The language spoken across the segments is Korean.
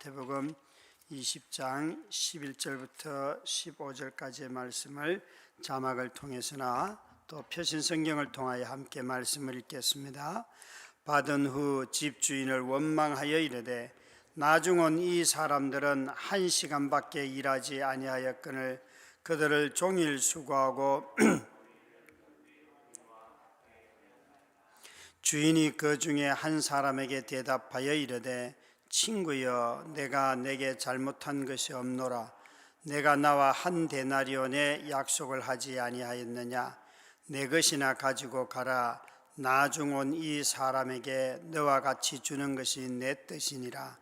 마태복음 20장 11절부터 15절까지의 말씀을 자막을 통해서나 또 표신 성경을 통하여 함께 말씀을 읽겠습니다. 받은 후 집주인을 원망하여 이르되 나중 온 이 사람들은 1시간밖에 일하지 아니하였거늘 그들을 종일 수고하고 주인이 그 중에 한 사람에게 대답하여 이르되 친구여, 내가 내게 잘못한 것이 없노라. 내가 나와 한 데나리온의 약속을 하지 아니하였느냐? 내 것이나 가지고 가라. 나중 온 이 사람에게 너와 같이 주는 것이 내 뜻이니라.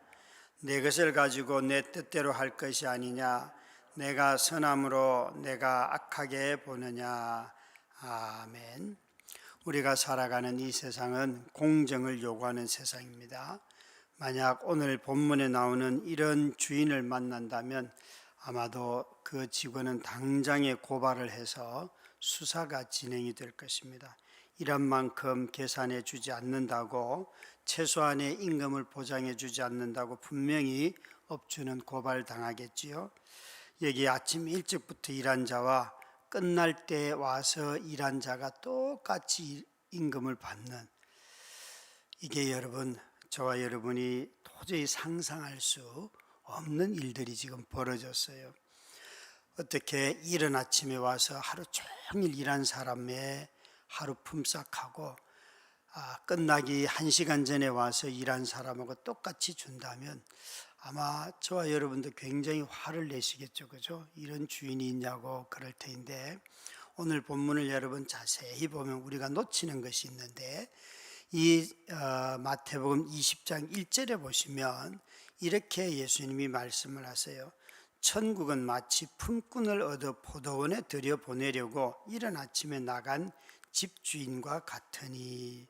내 것을 가지고 내 뜻대로 할 것이 아니냐? 내가 선함으로 내가 악하게 보느냐? 아멘. 우리가 살아가는 이 세상은 공정을 요구하는 세상입니다. 만약 오늘 본문에 나오는 이런 주인을 만난다면 아마도 그 직원은 당장에 고발을 해서 수사가 진행이 될 것입니다. 일한 만큼 계산해 주지 않는다고, 최소한의 임금을 보장해 주지 않는다고 분명히 업주는 고발당하겠지요. 여기 아침 일찍부터 일한 자와 끝날 때 와서 일한 자가 똑같이 임금을 받는, 이게 여러분, 저와 여러분이 도저히 상상할 수 없는 일들이 지금 벌어졌어요. 어떻게 이른 아침에 와서 하루 종일 일한 사람의 하루 품삯하고 끝나기 1시간 전에 와서 일한 사람하고 똑같이 준다면 아마 저와 여러분도 굉장히 화를 내시겠죠, 그죠? 이런 주인이 있냐고 그럴 테인데, 오늘 본문을 여러분 자세히 보면 우리가 놓치는 것이 있는데, 이 마태복음 20장 1절에 보시면 이렇게 예수님이 말씀을 하세요. 천국은 마치 품꾼을 얻어 포도원에 들여보내려고 이른 아침에 나간 집주인과 같으니,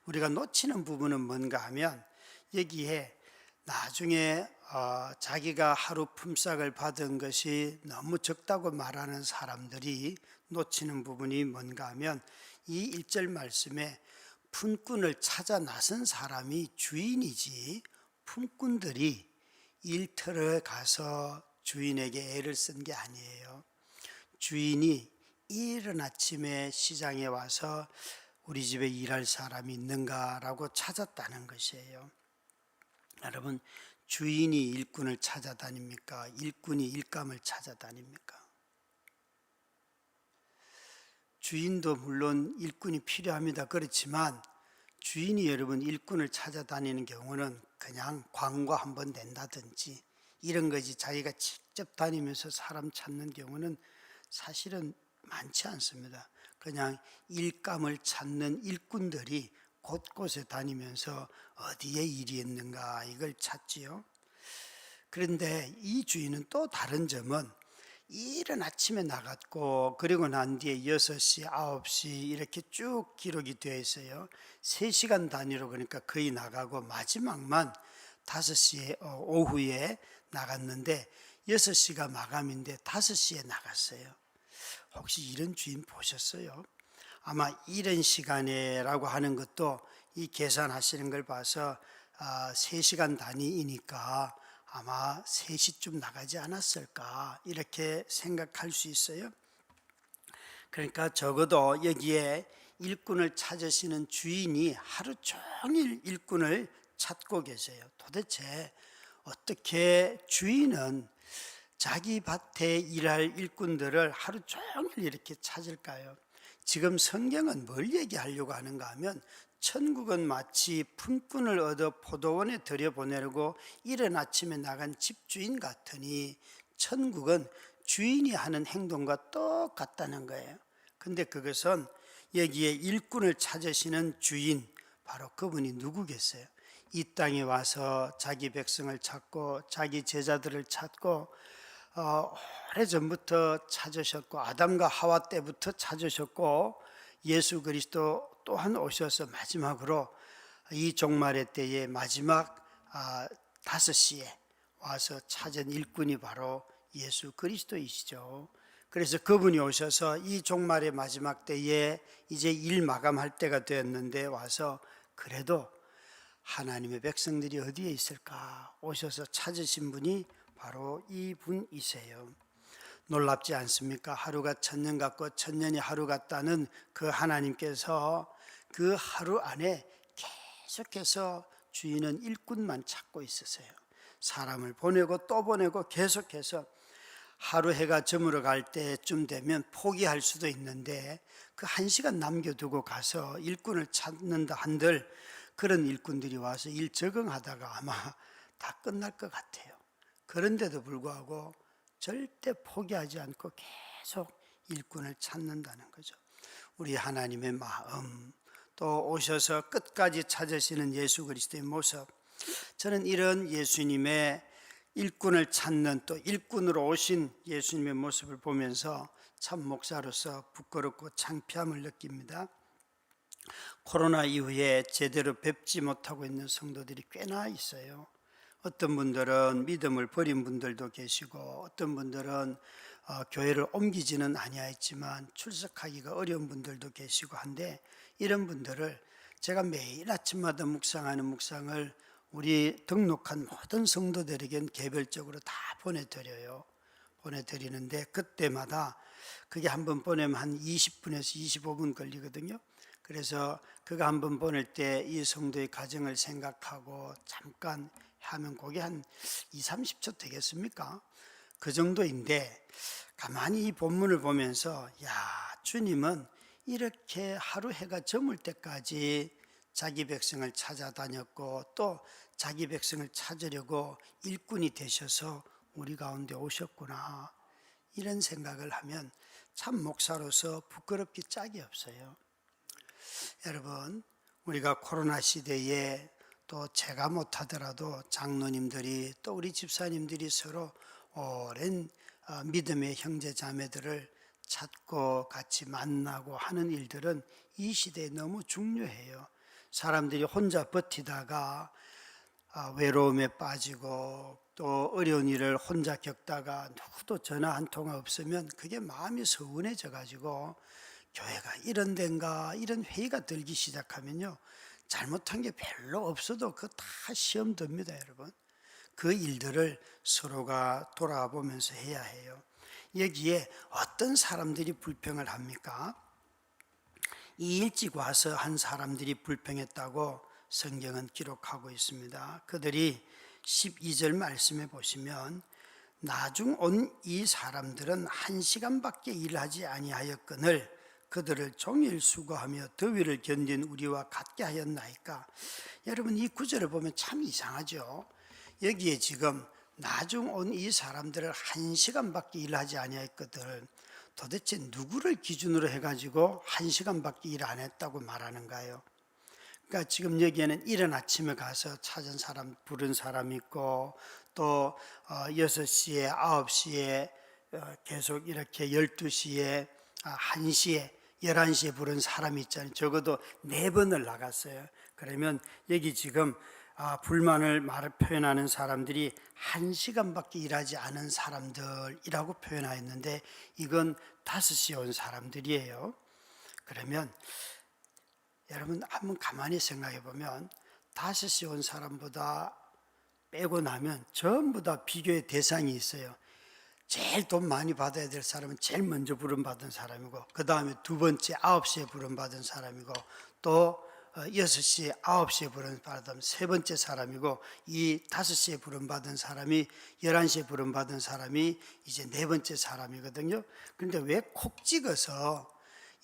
우리가 놓치는 부분은 뭔가 하면 여기에 나중에 자기가 하루 품삯을 받은 것이 너무 적다고 말하는 사람들이 놓치는 부분이 뭔가 하면 이 1절 말씀에 품꾼을 찾아 나선 사람이 주인이지 품꾼들이 일터를 가서 주인에게 애를 쓴 게 아니에요. 주인이 이른 아침에 시장에 와서 우리 집에 일할 사람이 있는가라고 찾았다는 것이에요. 여러분, 주인이 일꾼을 찾아다닙니까? 일꾼이 일감을 찾아다닙니까? 주인도 물론 일꾼이 필요합니다. 그렇지만 주인이 여러분 일꾼을 찾아다니는 경우는 그냥 광고 한번 낸다든지 이런 거지, 자기가 직접 다니면서 사람 찾는 경우는 사실은 많지 않습니다. 그냥 일감을 찾는 일꾼들이 곳곳에 다니면서 어디에 일이 있는가 이걸 찾지요. 그런데 이 주인은 또 다른 점은 이른 아침에 나갔고 그리고 난 뒤에 6시, 9시 이렇게 쭉 기록이 되어 있어요. 3시간 단위로, 그러니까 거의 나가고 마지막만 5시에 오후에 나갔는데 6시가 마감인데 5시에 나갔어요. 혹시 이런 주인 보셨어요? 아마 이른 시간에라고 하는 것도 이 계산하시는 걸 봐서 3시간 단위이니까 아마 3시쯤 나가지 않았을까 이렇게 생각할 수 있어요. 그러니까 적어도 여기에 일꾼을 찾으시는 주인이 하루 종일 일꾼을 찾고 계세요. 도대체 어떻게 주인은 자기 밭에 일할 일꾼들을 하루 종일 이렇게 찾을까요? 지금 성경은 뭘 얘기하려고 하는가 하면, 천국은 마치 품꾼을 얻어 포도원에 들여보내려고 이른 아침에 나간 집주인 같으니, 천국은 주인이 하는 행동과 똑같다는 거예요. 근데 그것은 여기에 일꾼을 찾으시는 주인, 바로 그분이 누구겠어요? 이 땅에 와서 자기 백성을 찾고 자기 제자들을 찾고 오래전부터 찾으셨고, 아담과 하와 때부터 찾으셨고, 예수 그리스도 또한 오셔서 마지막으로 이 종말의 때에 마지막 5시에 와서 찾은 일꾼이 바로 예수 그리스도이시죠. 그래서 그분이 오셔서 이 종말의 마지막 때에 이제 일 마감할 때가 되었는데 와서 그래도 하나님의 백성들이 어디에 있을까 오셔서 찾으신 분이 바로 이분이세요. 놀랍지 않습니까? 하루가 천년 같고 천년이 하루 같다는 그 하나님께서 그 하루 안에 계속해서 주인은 일꾼만 찾고 있으세요. 사람을 보내고 또 보내고 계속해서 하루 해가 저물어 갈 때쯤 되면 포기할 수도 있는데 그 1시간 남겨두고 가서 일꾼을 찾는다 한들 그런 일꾼들이 와서 일 적응하다가 아마 다 끝날 것 같아요. 그런데도 불구하고 절대 포기하지 않고 계속 일꾼을 찾는다는 거죠. 우리 하나님의 마음, 또 오셔서 끝까지 찾으시는 예수 그리스도의 모습, 저는 이런 예수님의 일꾼을 찾는 또 일꾼으로 오신 예수님의 모습을 보면서 참 목사로서 부끄럽고 창피함을 느낍니다. 코로나 이후에 제대로 뵙지 못하고 있는 성도들이 꽤나 있어요. 어떤 분들은 믿음을 버린 분들도 계시고 어떤 분들은 교회를 옮기지는 아니하였지만 출석하기가 어려운 분들도 계시고 한데 이런 분들을 제가 매일 아침마다 묵상하는 묵상을 우리 등록한 모든 성도들에겐 개별적으로 다 보내드리는데 그때마다 그게 한번 보내면 한 20분에서 25분 걸리거든요. 그래서 그거 한번 보낼 때 이 성도의 가정을 생각하고 잠깐 하면 그게 한 20-30초 되겠습니까? 그 정도인데 가만히 이 본문을 보면서 주님은 이렇게 하루 해가 저물 때까지 자기 백성을 찾아다녔고 또 자기 백성을 찾으려고 일꾼이 되셔서 우리 가운데 오셨구나, 이런 생각을 하면 참 목사로서 부끄럽기 짝이 없어요. 여러분, 우리가 코로나 시대에 또 제가 못하더라도 장로님들이 또 우리 집사님들이 서로 오랜 믿음의 형제 자매들을 찾고 같이 만나고 하는 일들은 이 시대에 너무 중요해요. 사람들이 혼자 버티다가 외로움에 빠지고 또 어려운 일을 혼자 겪다가 누구도 전화 한 통화 없으면 그게 마음이 서운해져 가지고 교회가 이런 데인가 이런 회의가 들기 시작하면요, 잘못한 게 별로 없어도 그거 다 시험 듭니다. 여러분, 그 일들을 서로가 돌아보면서 해야 해요. 여기에 어떤 사람들이 불평을 합니까? 이 일찍 와서 한 사람들이 불평했다고 성경은 기록하고 있습니다. 그들이 12절 말씀에 보시면 나중 온 이 사람들은 1시간밖에 일하지 아니하였거늘 그들을 종일 수고하며 더위를 견딘 우리와 같게 하였나이까. 여러분, 이 구절을 보면 참 이상하죠. 여기에 지금 나중 온 이 사람들을 1시간밖에 일하지 아니하였거든, 도대체 누구를 기준으로 해가지고 1시간밖에 일 안 했다고 말하는가요? 그러니까 지금 여기에는 이른 아침에 가서 찾은 사람, 부른 사람이 있고 또 6시에 9시에 계속 이렇게 12시에 1시에 11시에 부른 사람이 있잖아요. 적어도 4번을 나갔어요. 그러면 여기 지금 불만을 표현하는 사람들이 1시간밖에 일하지 않은 사람들이라고 표현하였는데 이건 5시에 온 사람들이에요. 그러면 여러분 한번 가만히 생각해 보면 5시에 온 사람보다 빼고 나면 전부 다 비교의 대상이 있어요. 제일 돈 많이 받아야 될 사람은 제일 먼저 부름받은 사람이고, 그 다음에 두 번째 9시에 부름받은 사람이고, 또 6시에 9시에 부름받은 세 번째 사람이고, 이 5시에 부름받은 사람이 11시에 부름받은 사람이 이제 네 번째 사람이거든요. 그런데 왜 콕 찍어서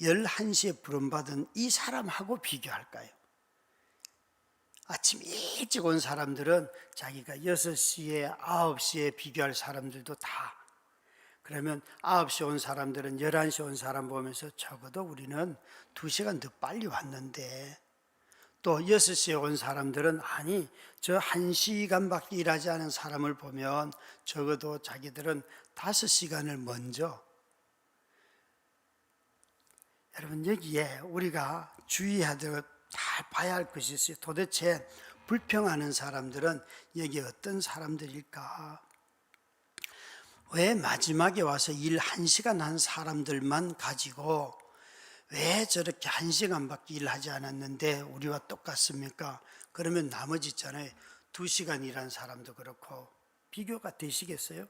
11시에 부름받은 이 사람하고 비교할까요? 아침 일찍 온 사람들은 자기가 6시에 9시에 비교할 사람들도 다, 그러면 9시에 온 사람들은 11시에 온 사람 보면서 적어도 우리는 2시간 더 빨리 왔는데, 또 6시에 온 사람들은 아니 저 1시간밖에 일하지 않은 사람을 보면 적어도 자기들은 5시간을 먼저. 여러분, 여기에 우리가 주의해야 되고 잘 봐야 할 것이 있어요. 도대체 불평하는 사람들은 여기 어떤 사람들일까? 왜 마지막에 와서 일 1시간 한 사람들만 가지고 왜 저렇게 1시간밖에 일하지 않았는데 우리와 똑같습니까? 그러면 나머지 있잖아요. 2시간 일한 사람도 그렇고 비교가 되시겠어요?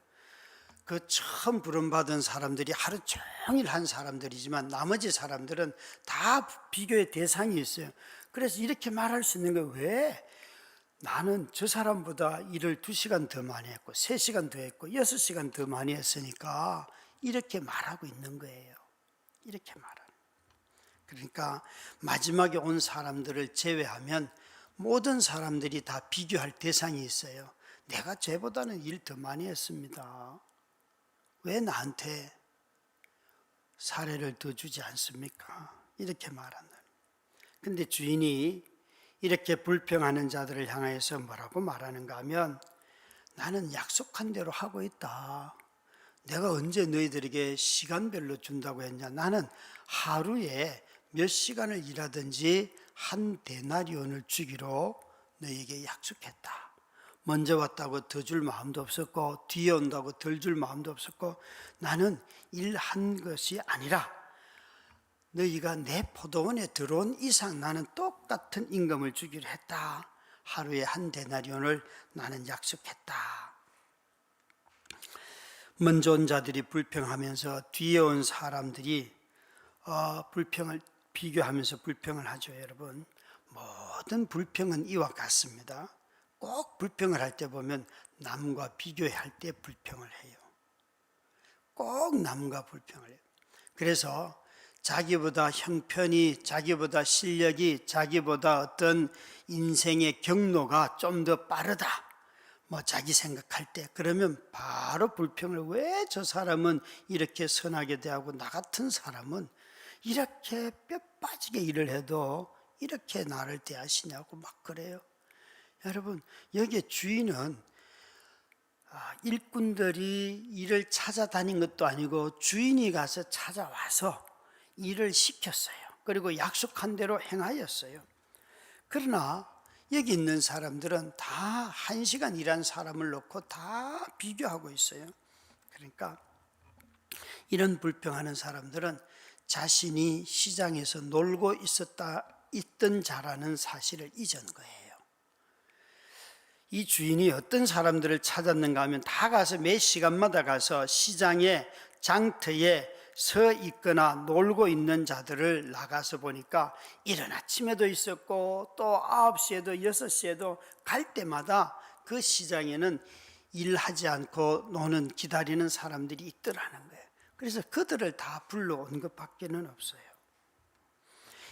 그 처음 부름받은 사람들이 하루 종일 한 사람들이지만 나머지 사람들은 다 비교의 대상이 있어요. 그래서 이렇게 말할 수 있는 거예요. 왜? 나는 저 사람보다 일을 2시간 더 많이 했고 3시간 더 했고 6시간 더 많이 했으니까 이렇게 말하고 있는 거예요. 이렇게 말하는. 그러니까 마지막에 온 사람들을 제외하면 모든 사람들이 다 비교할 대상이 있어요. 내가 쟤보다는 일 더 많이 했습니다. 왜 나한테 사례를 더 주지 않습니까? 이렇게 말한다. 근데 주인이 이렇게 불평하는 자들을 향해서 뭐라고 말하는가 하면 나는 약속한 대로 하고 있다. 내가 언제 너희들에게 시간별로 준다고 했냐? 나는 하루에 몇 시간을 일하든지 한 데나리온을 주기로 너희에게 약속했다. 먼저 왔다고 더 줄 마음도 없었고 뒤에 온다고 덜 줄 마음도 없었고 나는 일한 것이 아니라 너희가 내 포도원에 들어온 이상 나는 똑같은 임금을 주기로 했다. 하루에 한 데나리온을 나는 약속했다. 먼저 온 자들이 불평하면서 뒤에 온 사람들이 불평을 비교하면서 불평을 하죠. 여러분, 모든 불평은 이와 같습니다. 꼭 불평을 할 때 보면 남과 비교할 때 불평을 해요. 꼭 남과 불평을 해요. 그래서 자기보다 형편이, 자기보다 실력이, 자기보다 어떤 인생의 경로가 좀 더 빠르다. 자기 생각할 때 그러면 바로 불평을, 왜 저 사람은 이렇게 선하게 대하고 나 같은 사람은 이렇게 뼈 빠지게 일을 해도 이렇게 나를 대하시냐고 막 그래요. 여러분, 여기에 주인은 일꾼들이 일을 찾아다닌 것도 아니고 주인이 가서 찾아와서 일을 시켰어요. 그리고 약속한 대로 행하였어요. 그러나 여기 있는 사람들은 다 1시간 일한 사람을 놓고 다 비교하고 있어요. 그러니까 이런 불평하는 사람들은 자신이 시장에서 놀고 있던 자라는 사실을 잊은 거예요. 이 주인이 어떤 사람들을 찾았는가 하면 다 가서 매 시간마다 가서 시장의 장터에 서 있거나 놀고 있는 자들을 나가서 보니까 이른 아침에도 있었고 또 9시에도 6시에도 갈 때마다 그 시장에는 일하지 않고 노는 기다리는 사람들이 있더라는 거예요. 그래서 그들을 다 불러온 것밖에는 없어요.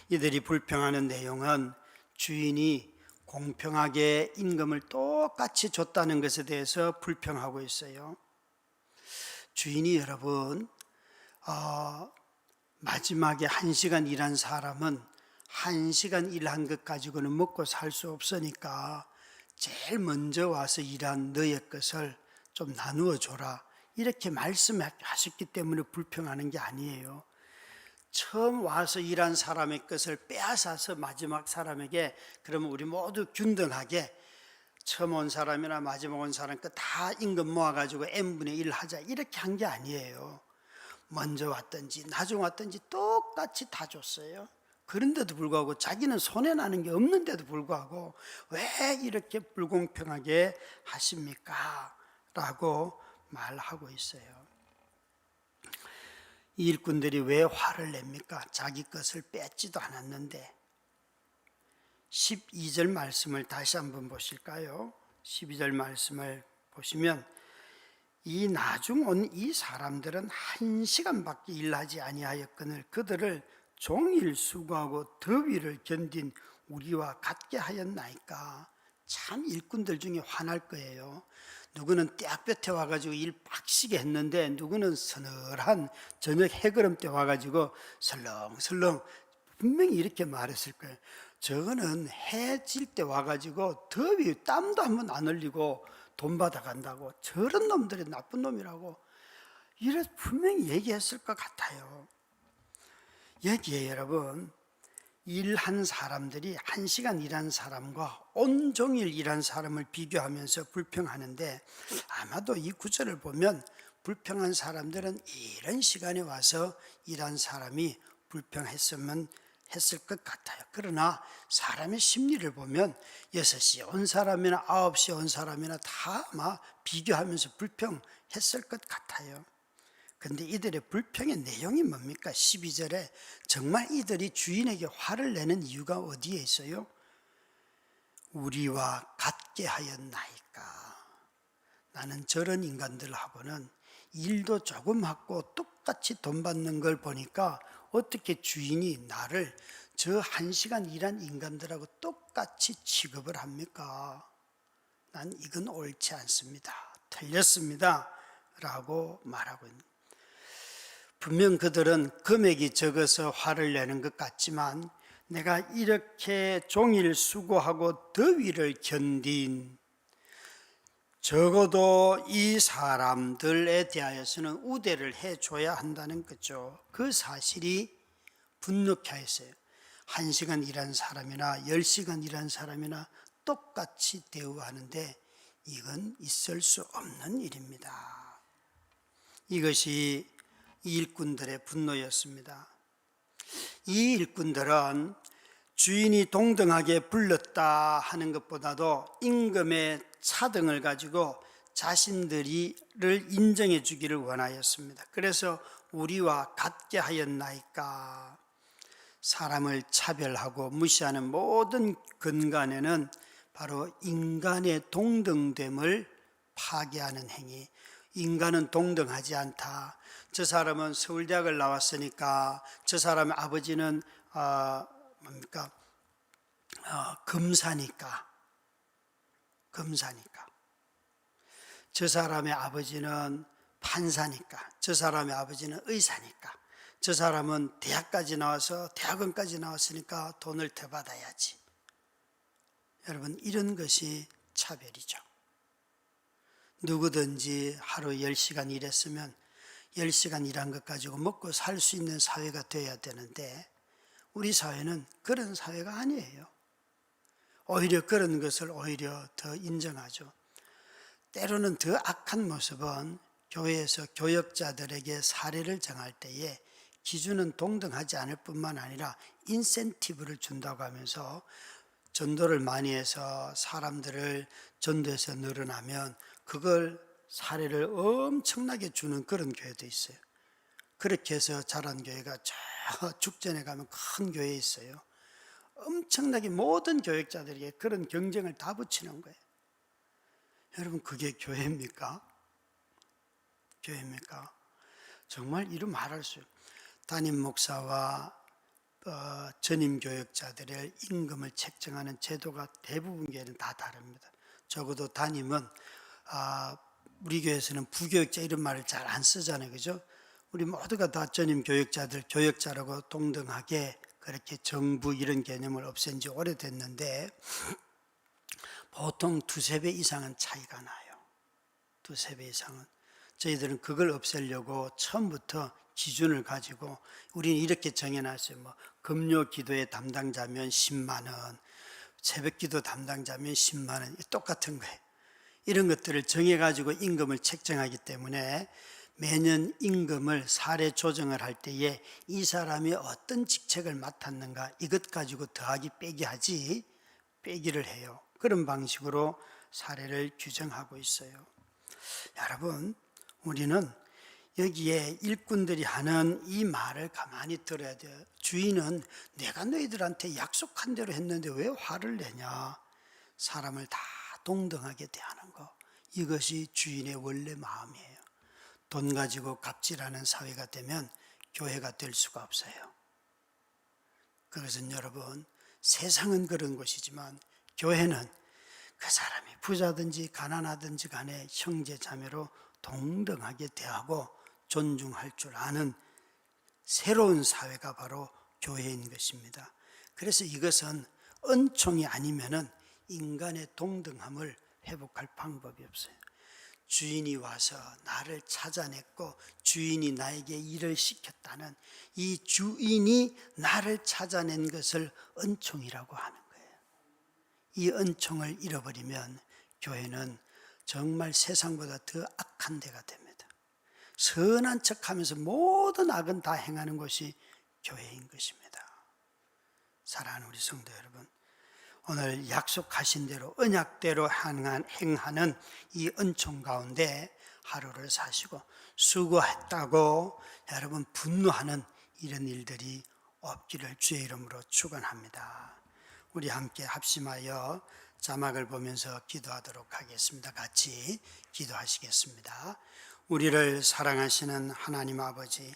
이들이 불평하는 내용은 주인이 공평하게 임금을 똑같이 줬다는 것에 대해서 불평하고 있어요. 주인이 여러분, 마지막에 1시간 일한 사람은 1시간 일한 것 가지고는 먹고 살 수 없으니까 제일 먼저 와서 일한 너의 것을 좀 나누어 줘라, 이렇게 말씀하셨기 때문에 불평하는 게 아니에요. 처음 와서 일한 사람의 것을 빼앗아서 마지막 사람에게, 그러면 우리 모두 균등하게 처음 온 사람이나 마지막 온 사람 거 다 임금 모아가지고 n분의 1 하자, 이렇게 한 게 아니에요. 먼저 왔든지 나중 왔든지 똑같이 다 줬어요. 그런데도 불구하고 자기는 손해나는 게 없는데도 불구하고 왜 이렇게 불공평하게 하십니까? 라고 말하고 있어요. 이 일꾼들이 왜 화를 냅니까? 자기 것을 뺏지도 않았는데. 12절 말씀을 다시 한번 보실까요? 12절 말씀을 보시면 이 나중 온 이 사람들은 1시간밖에 일하지 아니하였거늘 그들을 종일 수고하고 더위를 견딘 우리와 같게 하였나이까. 참 일꾼들 중에 화날 거예요. 누구는 떼약볕에 와가지고 일 빡시게 했는데 누구는 서늘한 저녁 해그름 때 와가지고 설렁설렁 분명히 이렇게 말했을 거예요. 저거는 해 질 때 와가지고 더위 땀도 한 번 안 흘리고 돈 받아간다고, 저런 놈들이 나쁜 놈이라고 이래 분명히 얘기했을 것 같아요. 여기에 여러분, 일한 사람들이 1시간 일한 사람과 온종일 일한 사람을 비교하면서 불평하는데, 아마도 이 구절을 보면 불평한 사람들은 이런 시간에 와서 일한 사람이 불평했으면 했을 것 같아요. 그러나 사람의 심리를 보면 6시에 온 사람이나 9시에 온 사람이나 다 막 비교하면서 불평했을 것 같아요. 근데 이들의 불평의 내용이 뭡니까? 12절에 정말 이들이 주인에게 화를 내는 이유가 어디에 있어요? 우리와 같게 하였나이까. 나는 저런 인간들하고는 일도 조금 하고 똑같이 돈 받는 걸 보니까 어떻게 주인이 나를 저 1시간 일한 인간들하고 똑같이 취급을 합니까? 난 이건 옳지 않습니다. 틀렸습니다. 라고 말하고 있는. 분명 그들은 금액이 적어서 화를 내는 것 같지만 내가 이렇게 종일 수고하고 더위를 견딘 적어도 이 사람들에 대하여서는 우대를 해줘야 한다는 거죠. 그 사실이 분노케 하였어요. 1시간 일한 사람이나 10시간 일한 사람이나 똑같이 대우하는데 이건 있을 수 없는 일입니다. 이것이 이 일꾼들의 분노였습니다. 이 일꾼들은 주인이 동등하게 불렀다 하는 것보다도 임금의 차등을 가지고 자신들을 인정해 주기를 원하였습니다. 그래서 우리와 같게 하였나이까. 사람을 차별하고 무시하는 모든 근간에는 바로 인간의 동등됨을 파괴하는 행위. 인간은 동등하지 않다. 저 사람은 서울대학을 나왔으니까, 저 사람의 아버지는 검사니까. 저 사람의 아버지는 판사니까. 저 사람의 아버지는 의사니까. 저 사람은 대학원까지 나왔으니까 돈을 더 받아야지. 여러분, 이런 것이 차별이죠. 누구든지 하루 10시간 일했으면 10시간 일한 것 가지고 먹고 살 수 있는 사회가 되어야 되는데 우리 사회는 그런 사회가 아니에요. 오히려 그런 것을 오히려 더 인정하죠. 때로는 더 악한 모습은 교회에서 교역자들에게 사례를 정할 때에 기준은 동등하지 않을 뿐만 아니라 인센티브를 준다고 하면서 전도를 많이 해서 사람들을 전도해서 늘어나면 그걸 사례를 엄청나게 주는 그런 교회도 있어요. 그렇게 해서 자란 교회가 저 죽전에 가면 큰 교회에 있어요. 엄청나게 모든 교역자들에게 그런 경쟁을 다 붙이는 거예요. 여러분, 그게 교회입니까? 교회입니까? 정말 이루 말할 수 없어요. 담임 목사와 전임 교역자들의 임금을 책정하는 제도가 대부분 교회는 다 다릅니다. 적어도 담임은 우리 교회에서는 부교역자 이런 말을 잘 안 쓰잖아요. 그죠? 우리 모두가 다 전임 교역자들, 교역자라고 동등하게 그렇게 정부 이런 개념을 없앤 지 오래됐는데 보통 두세 배 이상은 차이가 나요. 두세 배 이상은. 저희들은 그걸 없애려고 처음부터 기준을 가지고 우리는 이렇게 정해놨어요. 뭐 금요 기도의 담당자면 10만 원, 새벽 기도 담당자면 10만 원, 똑같은 거예요. 이런 것들을 정해가지고 임금을 책정하기 때문에 매년 임금을 사례 조정을 할 때에 이 사람이 어떤 직책을 맡았는가 이것 가지고 더하기 빼기 하지 빼기를 해요. 그런 방식으로 사례를 규정하고 있어요. 여러분, 우리는 여기에 일꾼들이 하는 이 말을 가만히 들어야 돼요. 주인은 내가 너희들한테 약속한 대로 했는데 왜 화를 내냐. 사람을 다 동등하게 대하는 거, 이것이 주인의 원래 마음이에요. 돈 가지고 갑질하는 사회가 되면 교회가 될 수가 없어요. 그것은 여러분, 세상은 그런 것이지만 교회는 그 사람이 부자든지 가난하든지 간에 형제 자매로 동등하게 대하고 존중할 줄 아는 새로운 사회가 바로 교회인 것입니다. 그래서 이것은 은총이 아니면은 인간의 동등함을 회복할 방법이 없어요. 주인이 와서 나를 찾아냈고 주인이 나에게 일을 시켰다는 이 주인이 나를 찾아낸 것을 은총이라고 하는 거예요. 이 은총을 잃어버리면 교회는 정말 세상보다 더 악한 데가 됩니다. 선한 척하면서 모든 악은 다 행하는 곳이 교회인 것입니다. 사랑하는 우리 성도 여러분, 오늘 약속하신 대로 언약대로 행하는 이 은총 가운데 하루를 사시고 수고했다고 여러분 분노하는 이런 일들이 없기를 주의 이름으로 축원합니다. 우리 함께 합심하여 자막을 보면서 기도하도록 하겠습니다. 같이 기도하시겠습니다. 우리를 사랑하시는 하나님 아버지,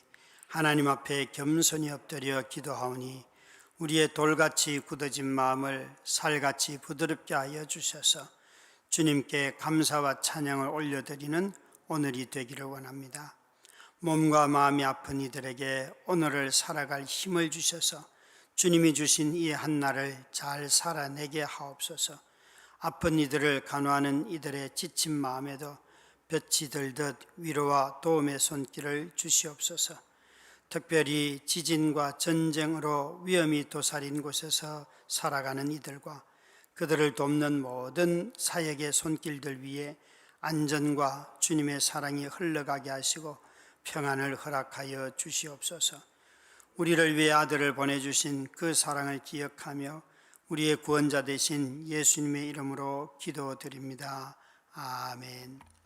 하나님 앞에 겸손히 엎드려 기도하오니 우리의 돌같이 굳어진 마음을 살같이 부드럽게 하여 주셔서 주님께 감사와 찬양을 올려드리는 오늘이 되기를 원합니다. 몸과 마음이 아픈 이들에게 오늘을 살아갈 힘을 주셔서 주님이 주신 이 한날을 잘 살아내게 하옵소서. 아픈 이들을 간호하는 이들의 지친 마음에도 볕이 들듯 위로와 도움의 손길을 주시옵소서. 특별히 지진과 전쟁으로 위험이 도사린 곳에서 살아가는 이들과 그들을 돕는 모든 사역의 손길들 위에 안전과 주님의 사랑이 흘러가게 하시고 평안을 허락하여 주시옵소서. 우리를 위해 아들을 보내주신 그 사랑을 기억하며 우리의 구원자 되신 예수님의 이름으로 기도드립니다. 아멘.